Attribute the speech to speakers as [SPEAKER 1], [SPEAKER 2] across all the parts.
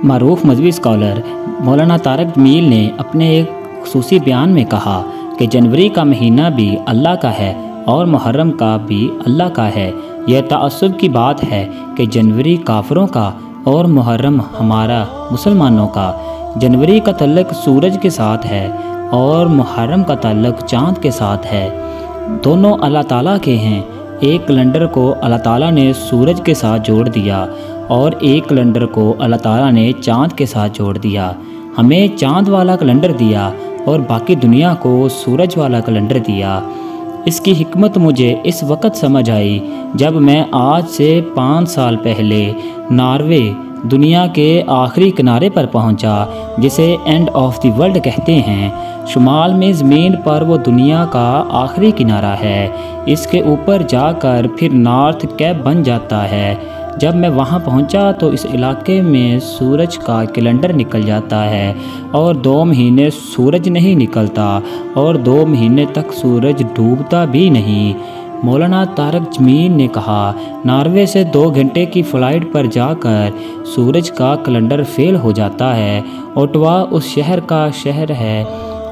[SPEAKER 1] معروف مذہبی اسکالر مولانا طارق جمیل نے اپنے ایک خصوصی بیان میں کہا کہ جنوری کا مہینہ بھی اللہ کا ہے اور محرم کا بھی اللہ کا ہے۔ یہ تعصب کی بات ہے کہ جنوری کافروں کا اور محرم ہمارا مسلمانوں کا۔ جنوری کا تعلق سورج کے ساتھ ہے اور محرم کا تعلق چاند کے ساتھ ہے۔ دونوں اللہ تعالیٰ کے ہیں۔ ایک کیلنڈر کو اللہ تعالیٰ نے سورج کے ساتھ جوڑ دیا اور ایک کیلنڈر کو اللہ تعالیٰ نے چاند کے ساتھ جوڑ دیا۔ ہمیں چاند والا کیلنڈر دیا اور باقی دنیا کو سورج والا کیلنڈر دیا۔ اس کی حکمت مجھے اس وقت سمجھ آئی جب میں آج سے 5 سال پہلے ناروے، دنیا کے آخری کنارے پر پہنچا، جسے اینڈ آف دی ورلڈ کہتے ہیں۔ شمال میں زمین پر وہ دنیا کا آخری کنارہ ہے۔ اس کے اوپر جا کر پھر نارتھ کیپ بن جاتا ہے۔ جب میں وہاں پہنچا تو اس علاقے میں سورج کا کیلنڈر نکل جاتا ہے اور 2 مہینے سورج نہیں نکلتا اور 2 مہینے تک سورج ڈوبتا بھی نہیں۔ مولانا طارق جمیل نے کہا، ناروے سے 2 گھنٹے کی فلائٹ پر جا کر سورج کا کیلنڈر فیل ہو جاتا ہے۔ اوٹوا اس شہر کا شہر ہے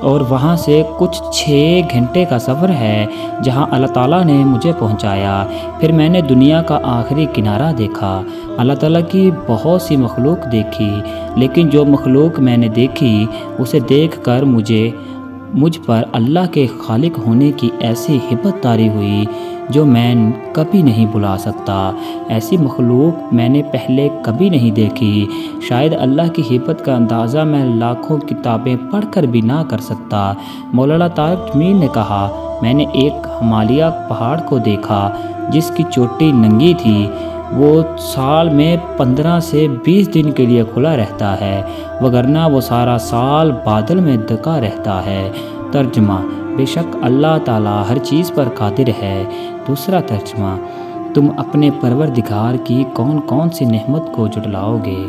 [SPEAKER 1] اور وہاں سے کچھ 6 گھنٹے کا سفر ہے جہاں اللہ تعالیٰ نے مجھے پہنچایا۔ پھر میں نے دنیا کا آخری کنارہ دیکھا۔ اللہ تعالیٰ کی بہت سی مخلوق دیکھی، لیکن جو مخلوق میں نے دیکھی اسے دیکھ کر مجھ پر اللہ کے خالق ہونے کی ایسی ہیبت طاری ہوئی جو میں کبھی نہیں بھلا سکتا۔ ایسی مخلوق میں نے پہلے کبھی نہیں دیکھی۔ شاید اللہ کی ہیبت کا اندازہ میں لاکھوں کتابیں پڑھ کر بھی نہ کر سکتا۔ مولانا طارق جمیل نے کہا، میں نے ایک ہمالیہ پہاڑ کو دیکھا جس کی چوٹی ننگی تھی۔ وہ سال میں 15 سے 20 دن کے لیے کھلا رہتا ہے، وگرنہ وہ سارا سال بادل میں ڈھکا رہتا ہے۔ ترجمہ: بے شک اللہ تعالیٰ ہر چیز پر قادر ہے۔ دوسرا ترجمہ: تم اپنے پروردگار کی کون کون سی نعمت کو جھٹلاؤ گے؟